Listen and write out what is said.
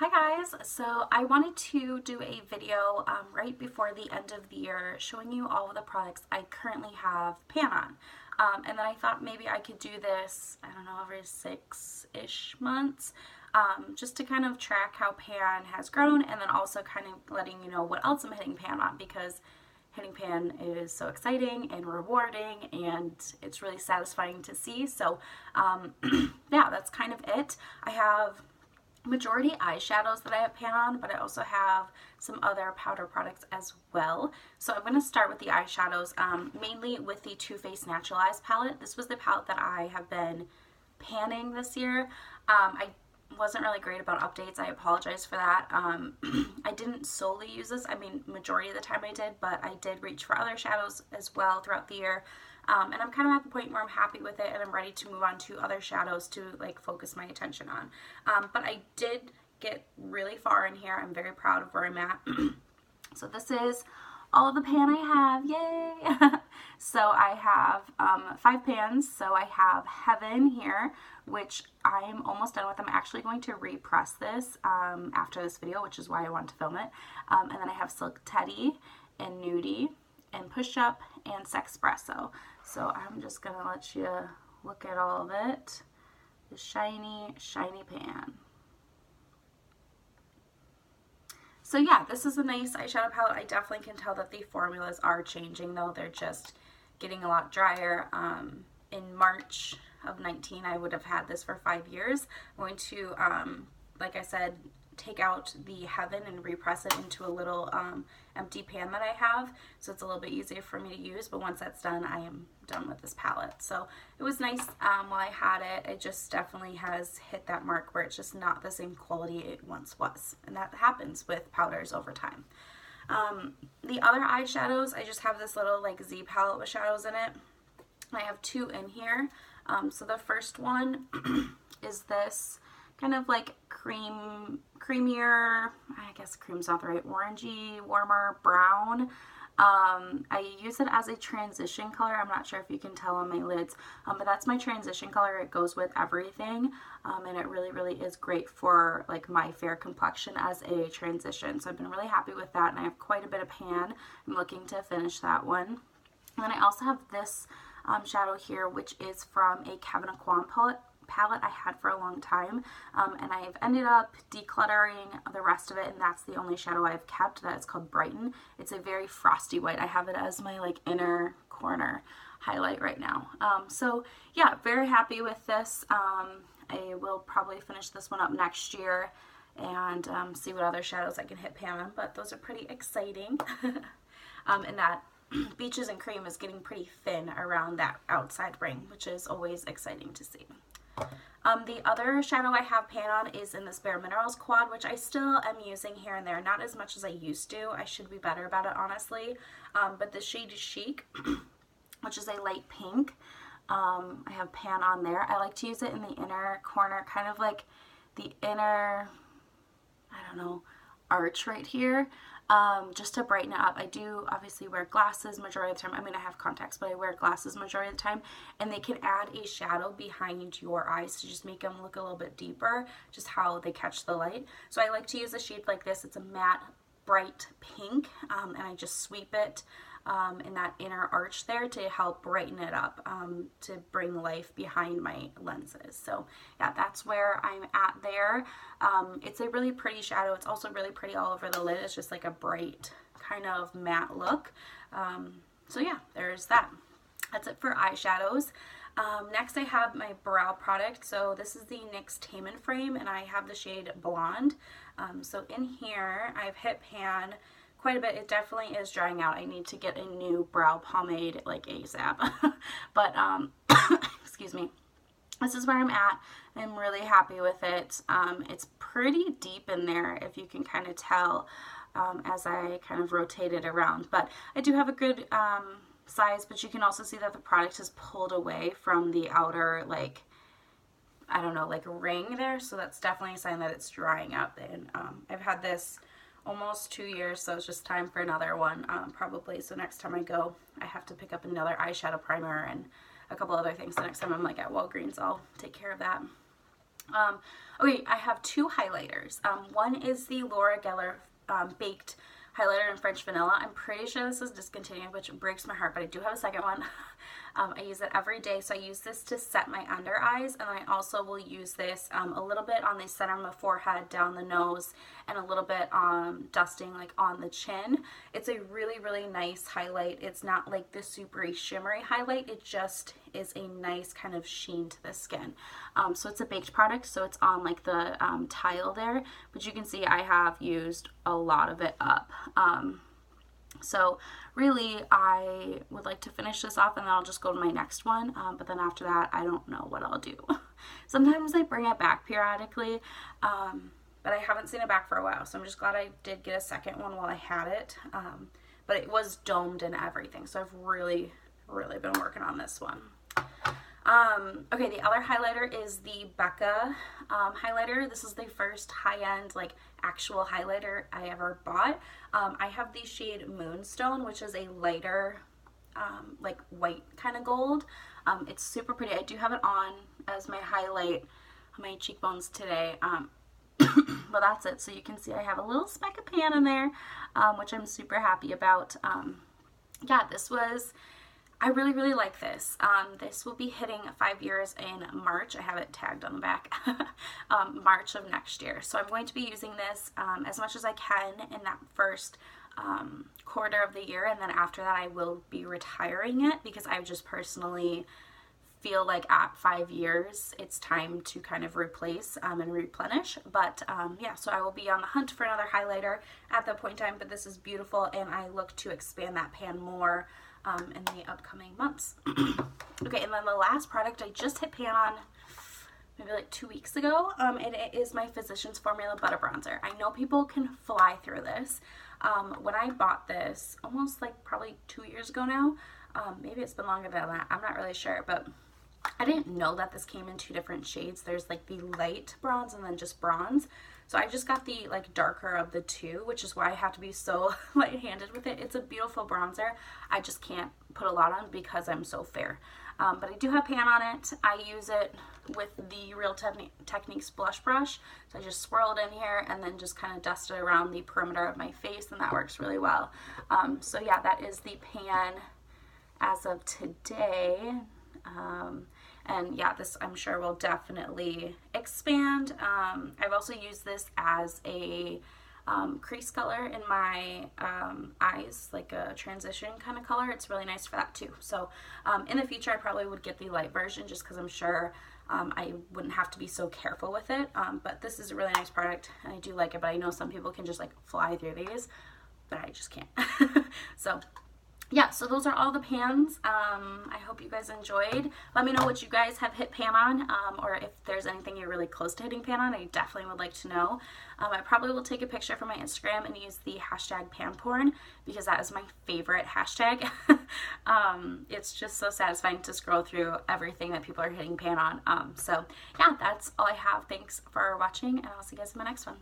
Hi guys, so I wanted to do a video right before the end of the year showing you all of the products I currently have pan on. And then I thought maybe I could do this, I don't know, every 6-ish months, just to kind of track how pan has grown and then also kind of letting you know what else I'm hitting pan on, because hitting pan is so exciting and rewarding and it's really satisfying to see. So yeah, that's kind of it. I have majority eyeshadows that I have pan on, but I also have some other powder products as well. So I'm going to start with the eyeshadows, mainly with the Too Faced Naturalized palette. This was the palette that I have been panning this year. I wasn't really great about updates. I apologize for that. I didn't solely use this. I mean, majority of the time I did, but I did reach for other shadows as well throughout the year. And I'm kind of at the point where I'm happy with it and I'm ready to move on to other shadows to like focus my attention on. But I did get really far in here. I'm very proud of where I'm at. So this is all of the pan I have, yay! So I have 5 pans. So I have Heaven here, which I'm almost done with. I'm actually going to repress this after this video, which is why I wanted to film it. And then I have Silk Teddy and Nudie and Push Up and Sexpresso. So I'm just going to let you look at all of it. The shiny, shiny pan. So yeah, this is a nice eyeshadow palette. I definitely can tell that the formulas are changing though. They're just getting a lot drier. In March of 19, I would have had this for 5 years. I'm going to, like I said, take out the Heaven and repress it into a little empty pan that I have, so it's a little bit easier for me to use. But once that's done, I am done with this palette. So it was nice while I had it. It just definitely has hit that mark where it's just not the same quality it once was, and that happens with powders over time. The other eyeshadows, I just have this little like Z palette with shadows in it. I have 2 in here. So the first one is this kind of like creamier, I guess cream's not the right, orangey, warmer brown. I use it as a transition color. I'm not sure if you can tell on my lids, but that's my transition color. It goes with everything, and it really is great for like my fair complexion as a transition. So I've been really happy with that, and I have quite a bit of pan. I'm looking to finish that one. And then I also have this shadow here, which is from a Kevyn Aucoin palette I had for a long time, and I've ended up decluttering the rest of it, and that's the only shadow I've kept. That is called Brighten. It's a very frosty white. I have it as my like inner corner highlight right now. So yeah, very happy with this. I will probably finish this one up next year and see what other shadows I can hit pan on, but those are pretty exciting. And that Beaches and Cream is getting pretty thin around that outside ring, which is always exciting to see. The other shadow I have pan on is in this Bare Minerals quad, which I still am using here and there, not as much as I used to. I should be better about it, honestly. But the shade is Chic, which is a light pink. I have pan on there. I like to use it in the inner corner, kind of like the inner, I don't know, arch right here. Just to brighten it up. I do obviously wear glasses majority of the time. I mean, I have contacts, but I wear glasses majority of the time, and they can add a shadow behind your eyes to just make them look a little bit deeper, just how they catch the light. So I like to use a shade like this. It's a matte bright pink, and I just sweep it in that inner arch there to help brighten it up, to bring life behind my lenses. So yeah, that's where I'm at there. It's a really pretty shadow. It's also really pretty all over the lid. It's just like a bright kind of matte look. So yeah, there's that. That's it for eyeshadows. Next I have my brow product. So this is the NYX Taman Frame, and I have the shade Blonde. So in here I've hit pan quite a bit. It definitely is drying out. I need to get a new brow pomade like ASAP. But excuse me. This is where I'm at. I'm really happy with it. It's pretty deep in there, if you can kind of tell, as I kind of rotate it around. But I do have a good size, but you can also see that the product is pulled away from the outer, like, I don't know, like ring there. So that's definitely a sign that it's drying out. And I've had this almost 2 years, so it's just time for another one, probably. So next time I go, I have to pick up another eyeshadow primer and a couple other things. The next time I'm like at Walgreens, I'll take care of that. Okay, I have two highlighters. One is the Laura Geller Baked Highlighter in French Vanilla. I'm pretty sure this is discontinued, which breaks my heart, but I do have a second one. I use it every day, so I use this to set my under eyes, and I also will use this a little bit on the center of my forehead, down the nose, and a little bit dusting like on the chin. It's a really, really nice highlight. It's not like the super shimmery highlight. It just is a nice kind of sheen to the skin. So it's a baked product, so it's on like the tile there, but you can see I have used a lot of it up. So really, I would like to finish this off and then I'll just go to my next one. But then after that, I don't know what I'll do. Sometimes I bring it back periodically, but I haven't seen it back for a while. So I'm just glad I did get a second one while I had it. But it was domed and everything. So I've really, really been working on this one. Okay, the other highlighter is the Becca highlighter. This is the first high-end, like, actual highlighter I ever bought. I have the shade Moonstone, which is a lighter, like, white kind of gold. It's super pretty. I do have it on as my highlight on my cheekbones today. Well, that's it. So you can see I have a little speck of pan in there, which I'm super happy about. Yeah, I really, really like this. This will be hitting 5 years in March. I have it tagged on the back. March of next year. So I'm going to be using this as much as I can in that first quarter of the year. And then after that, I will be retiring it because I just personally feel like at 5 years, it's time to kind of replace and replenish. But yeah, so I will be on the hunt for another highlighter at that point in time. But this is beautiful, and I look to expand that pan more in the upcoming months. Okay, and then the last product I just hit pan on maybe like 2 weeks ago, and it is my Physicians Formula Butter Bronzer. I know people can fly through this. When I bought this, almost like probably 2 years ago now, maybe it's been longer than that, I'm not really sure, but I didn't know that this came in 2 different shades. There's like the light bronze and then just bronze. So I just got the like darker of the two, which is why I have to be so light-handed with it. It's a beautiful bronzer. I just can't put a lot on because I'm so fair. But I do have pan on it. I use it with the Real Techniques blush brush. So I just swirl it in here and then just kind of dust it around the perimeter of my face, and that works really well. So yeah, that is the pan as of today. And yeah, this I'm sure will definitely expand. I've also used this as a crease color in my eyes, like a transition kind of color. It's really nice for that too. So in the future, I probably would get the light version just because I'm sure I wouldn't have to be so careful with it. But this is a really nice product, and I do like it, but I know some people can just like fly through these, but I just can't. So yeah, so those are all the pans. I hope you guys enjoyed. Let me know what you guys have hit pan on, or if there's anything you're really close to hitting pan on. I definitely would like to know. I probably will take a picture for my Instagram and use the hashtag panporn because that is my favorite hashtag. It's just so satisfying to scroll through everything that people are hitting pan on. So yeah, that's all I have. Thanks for watching, and I'll see you guys in my next one.